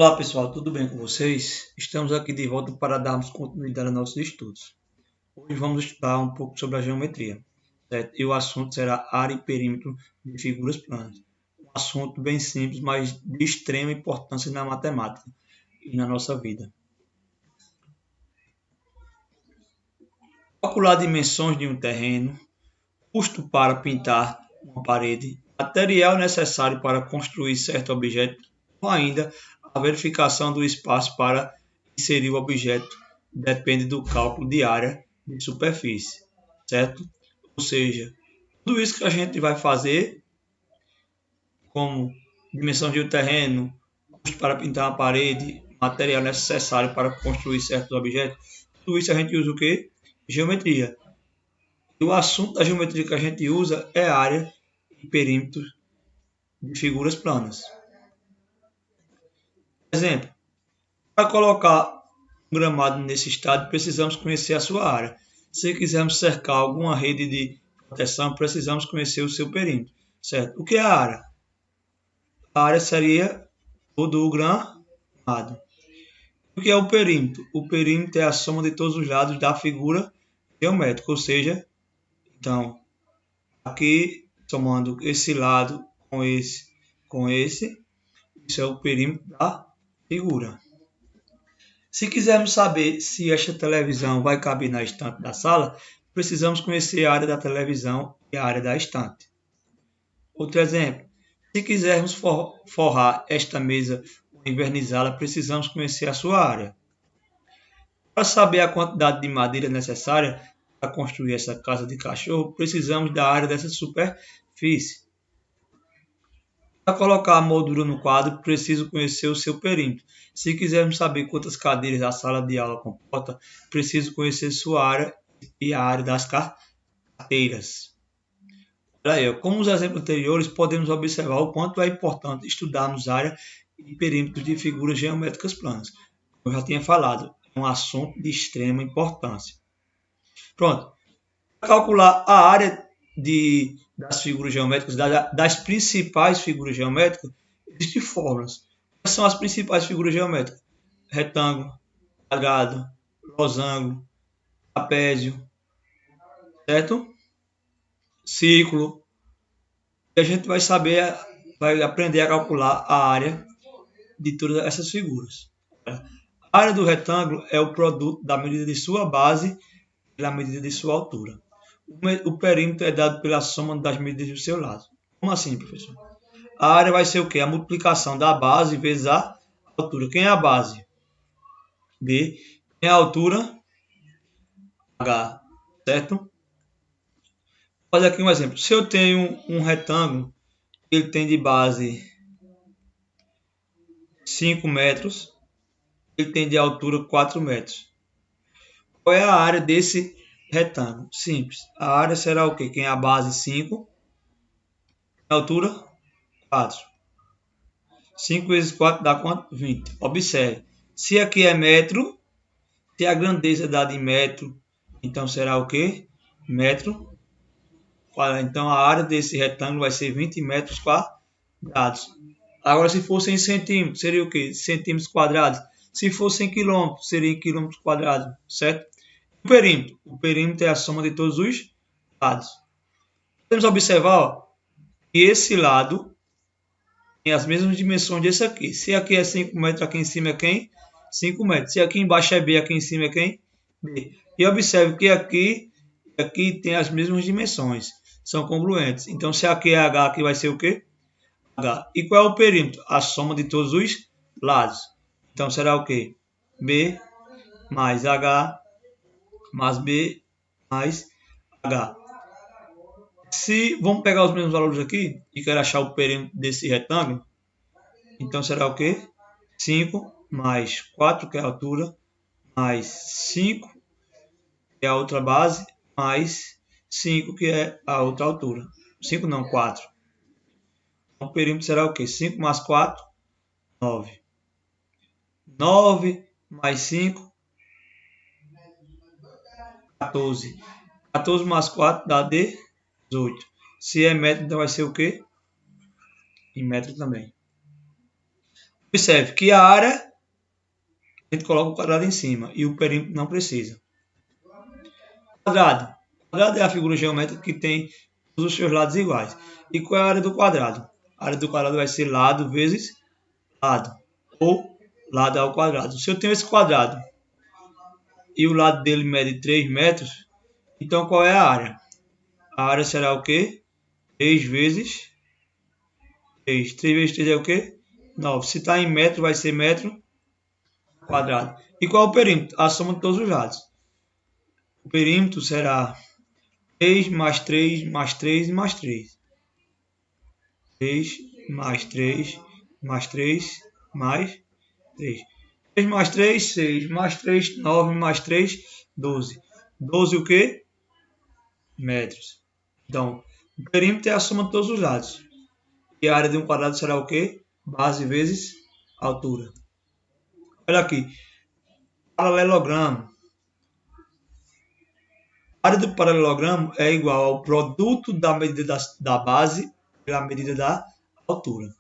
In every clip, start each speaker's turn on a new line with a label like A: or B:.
A: Olá pessoal, tudo bem com vocês? Estamos aqui de volta para darmos continuidade aos nossos estudos. Hoje vamos estudar um pouco sobre a geometria, certo? E o assunto será área e perímetro de figuras planas. Um assunto bem simples, mas de extrema importância na matemática e na nossa vida. Calcular dimensões de um terreno, custo para pintar uma parede, material necessário para construir certo objeto, ou ainda a verificação do espaço para inserir o objeto depende do cálculo de área de superfície, certo? Ou seja, tudo isso que a gente vai fazer, como dimensão de um terreno, custo para pintar uma parede, material necessário para construir certos objetos, tudo isso a gente usa o quê? Geometria. E o assunto da geometria que a gente usa é área e perímetro de figuras planas. Por exemplo, para colocar um gramado nesse estado, precisamos conhecer a sua área. Se quisermos cercar alguma rede de proteção, precisamos conhecer o seu perímetro, certo? O que é a área? A área seria todo o gramado. O que é o perímetro? O perímetro é a soma de todos os lados da figura geométrica, ou seja, então, aqui somando esse lado com esse, isso é o perímetro da figura. Se quisermos saber se esta televisão vai caber na estante da sala, precisamos conhecer a área da televisão e a área da estante. Outro exemplo, se quisermos forrar esta mesa ou envernizá-la, precisamos conhecer a sua área. Para saber a quantidade de madeira necessária para construir essa casa de cachorro, precisamos da área dessa superfície. Para colocar a moldura no quadro, preciso conhecer o seu perímetro. Se quisermos saber quantas cadeiras a sala de aula comporta, preciso conhecer sua área e a área das carteiras. Aí, como os exemplos anteriores, podemos observar o quanto é importante estudarmos área e perímetros de figuras geométricas planas. Como eu já tinha falado, é um assunto de extrema importância. Pronto. Para calcular a área das figuras geométricas, das principais figuras geométricas, existem fórmulas. Quais são as principais figuras geométricas? Retângulo, quadrado, losango, trapézio, certo? Círculo. E a gente vai aprender a calcular a área de todas essas figuras. A área do retângulo é o produto da medida de sua base pela medida de sua altura. O perímetro é dado pela soma das medidas do seu lado. Como assim, professor? A área vai ser o quê? A multiplicação da base vezes a altura. Quem é a base? B. Quem é a altura? H. Certo? Vou fazer aqui um exemplo. Se eu tenho um retângulo, ele tem de base 5 metros, ele tem de altura 4 metros. Qual é a área desse retângulo? Simples. A área será o quê? Quem é a base? 5. A altura? 4. 5 vezes 4 dá quanto? 20. Observe. Se aqui é metro, se a grandeza é dada em metro, então será o quê? Metro. Então a área desse retângulo vai ser 20 metros quadrados. Agora se fosse em centímetros, seria o quê? Centímetros quadrados. Se fosse em quilômetros, seria em quilômetros quadrados, certo? O perímetro. O perímetro é a soma de todos os lados. Podemos observar ó, que esse lado tem as mesmas dimensões desse aqui. Se aqui é 5 metros, aqui em cima é quem? 5 metros. Se aqui embaixo é B, aqui em cima é quem? B. E observe que aqui tem as mesmas dimensões. São congruentes. Então, se aqui é H, aqui vai ser o quê? H. E qual é o perímetro? A soma de todos os lados. Então, será o quê? B mais H mais B mais H. Se vamos pegar os mesmos valores aqui e quero achar o perímetro desse retângulo, então será o quê? 5 mais 4, que é a altura, mais 5, que é a outra base, mais 5, que é a outra altura. 5 não, 4. Então o perímetro será o quê? 5 mais 4, 9. 9 mais 5, 14. 14 mais 4 dá 18. Se é metro, então vai ser o quê? Em metro também. Observe que a área, a gente coloca o quadrado em cima e o perímetro não precisa. Quadrado. Quadrado é a figura geométrica que tem todos os seus lados iguais. E qual é a área do quadrado? A área do quadrado vai ser lado vezes lado, ou lado ao quadrado. Se eu tenho esse quadrado e o lado dele mede 3 metros, então qual é a área? A área será o quê? 3 vezes 3. 3 vezes 3 é o quê? 9. Se está em metro, vai ser metro quadrado. E qual é o perímetro? A soma de todos os lados. O perímetro será 3 mais 3 mais 3 e mais 3. 3 mais 3 mais 3 mais 3. 3 mais 3, 6. Mais 3, 9. Mais 3, 12. 12 o quê? Metros. Então, o perímetro é a soma de todos os lados. E a área de um quadrado será o quê? Base vezes altura. Olha aqui. Paralelogramo. A área do paralelogramo é igual ao produto da medida da base pela medida da altura.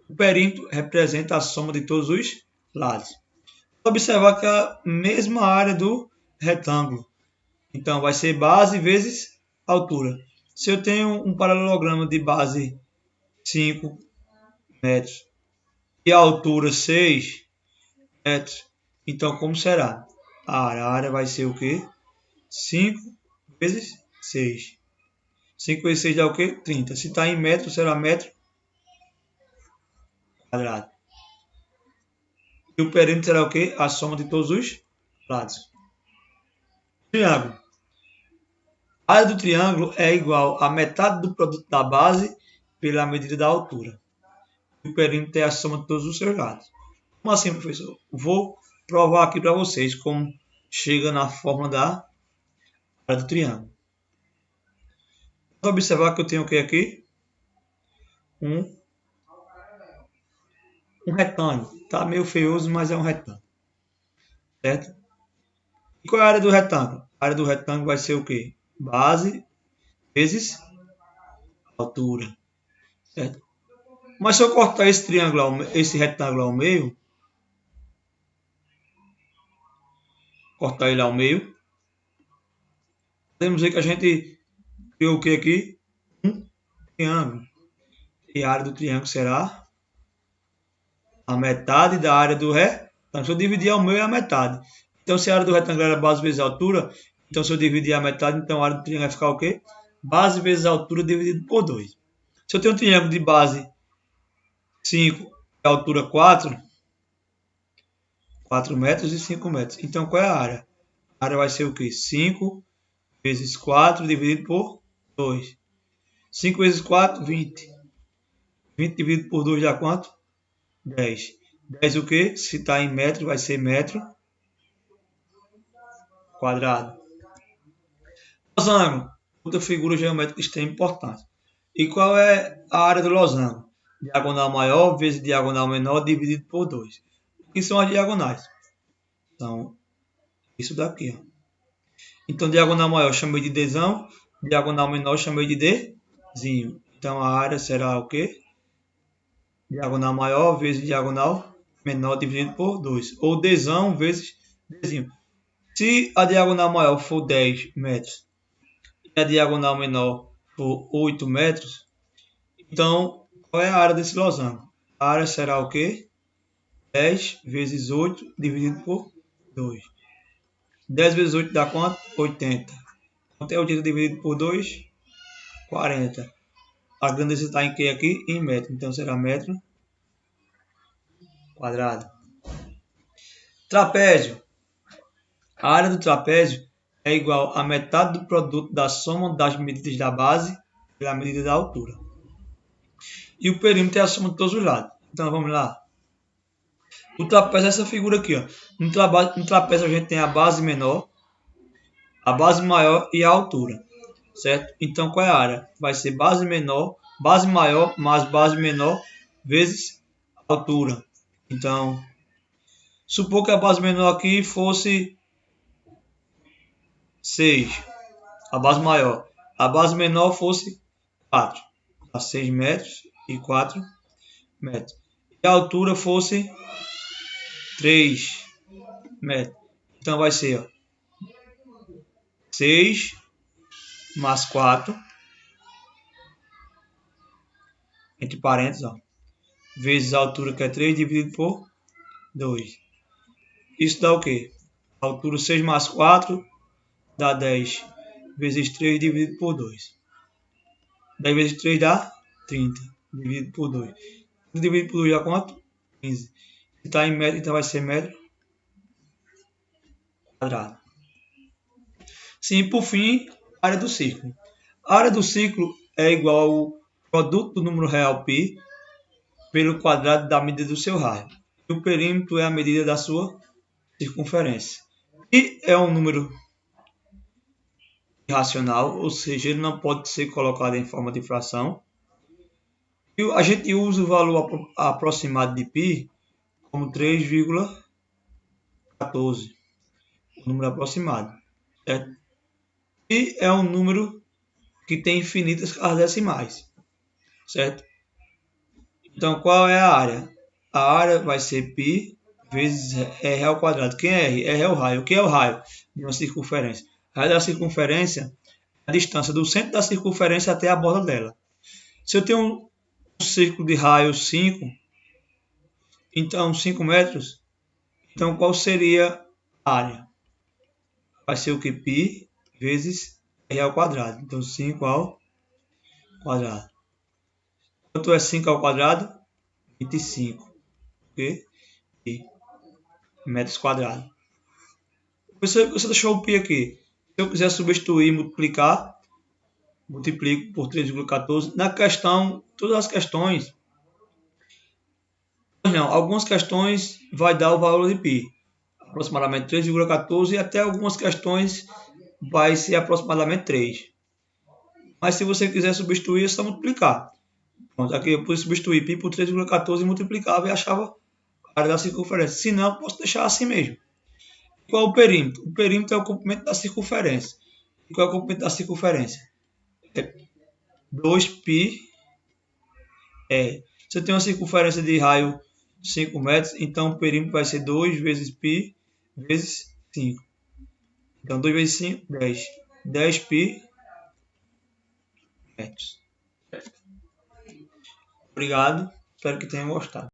A: O perímetro representa a soma de todos os lados. Observar que é a mesma área do retângulo. Então, vai ser base vezes altura. Se eu tenho um paralelogramo de base 5 metros e a altura 6 metros, então como será? A área vai ser o quê? 5 vezes 6. 5 vezes 6 dá o quê? 30. Se está em metro, será metro quadrado. E o perímetro será o quê? A soma de todos os lados. Triângulo. A área do triângulo é igual a metade do produto da base pela medida da altura. E o perímetro é a soma de todos os seus lados. Como assim, professor? Vou provar aqui para vocês como chega na fórmula da área do triângulo. Vou observar que eu tenho o que aqui? Um retângulo. Está meio feioso, mas é um retângulo. Certo? E qual é a área do retângulo? A área do retângulo vai ser o quê? Base vezes altura. Certo? Mas se eu cortar esse triângulo, esse retângulo ao meio, cortar ele ao meio, podemos ver que a gente criou o que aqui? Um triângulo. E a área do triângulo será a metade da área do retângulo. Se eu dividir ao meio é a metade. Então, se a área do retângulo era base vezes altura, então se eu dividir a metade, então a área do triângulo vai ficar o quê? Base vezes altura dividido por 2. Se eu tenho um triângulo de base 5 e altura 4, 4 metros e 5 metros. Então, qual é a área? A área vai ser o quê? 5 vezes 4 dividido por 2. 5 vezes 4, 20. 20 dividido por 2 dá quanto? 10. 10 o quê? Se está em metro, vai ser metro quadrado. Losango. Outra figura geométrica extremamente importante. E qual é a área do losango? Diagonal maior vezes diagonal menor dividido por 2. O que são as diagonais? Então, isso daqui. Ó. Então, diagonal maior chamei de Dzão, diagonal menor chamei de Dzinho. Então, a área será o quê? Diagonal maior vezes diagonal menor dividido por 2. Ou Dzão vezes Dzinho. Se a diagonal maior for 10 metros e a diagonal menor for 8 metros, então qual é a área desse losango? A área será o quê? 10 vezes 8 dividido por 2. 10 vezes 8 dá quanto? 80. Quanto é 80 dividido por 2? 40. A grandeza está em que aqui? Em metro. Então será metro quadrado. Trapézio. A área do trapézio é igual a metade do produto da soma das medidas da base pela medida da altura. E o perímetro é a soma de todos os lados. Então vamos lá. O trapézio é essa figura aqui. Ó. No trapézio a gente tem a base menor, a base maior e a altura. Certo? Então qual é a área? Vai ser base menor, base maior mais base menor vezes altura. Então, supor que a base menor aqui fosse 6, a base maior. A base menor fosse 4, a 6 metros e 4 metros. e a altura fosse 3 metros. Então vai ser, ó, 6 mais 4, entre parênteses, ó, vezes a altura que é 3 dividido por 2. Isso dá o quê? A altura 6 mais 4 dá 10 vezes 3 dividido por 2. 10 vezes 3 dá 30 dividido por 2. 30 dividido por 2 dá quanto? 15. Se está em metro, então vai ser metro quadrado. Sim, por fim, a área do círculo. A área do círculo é igual ao produto do número real π pelo quadrado da medida do seu raio. E o perímetro é a medida da sua circunferência. E é um número irracional, ou seja, ele não pode ser colocado em forma de fração. E a gente usa o valor aproximado de π como 3,14, o número aproximado, certo? E é um número que tem infinitas casas decimais, certo? Então, qual é a área? A área vai ser π vezes r ao quadrado. Quem é r? R é o raio. O que é o raio de uma circunferência? A raio da circunferência é a distância do centro da circunferência até a borda dela. Se eu tenho um círculo de raio 5, então 5 metros, então qual seria a área? Vai ser o que? π vezes r ao quadrado. Então 5 ao quadrado. Quanto é 5 ao quadrado? 25. Ok? Metros quadrados. Você deixou o π aqui. Se eu quiser substituir e multiplicar, multiplico por 3,14. Na questão, todas as questões, não, algumas questões vai dar o valor de π, aproximadamente 3,14, e até algumas questões vai ser aproximadamente 3. Mas se você quiser substituir, é só multiplicar. Pronto, aqui eu pude substituir π por 3,14 e multiplicava e achava a área da circunferência. Se não, posso deixar assim mesmo. Qual é o perímetro? O perímetro é o comprimento da circunferência. E qual é o comprimento da circunferência? É 2π. Se eu tenho uma circunferência de raio 5 metros, então o perímetro vai ser 2 vezes π vezes 5. Então 2 vezes 5, 10. 10π metros. Obrigado, espero que tenham gostado.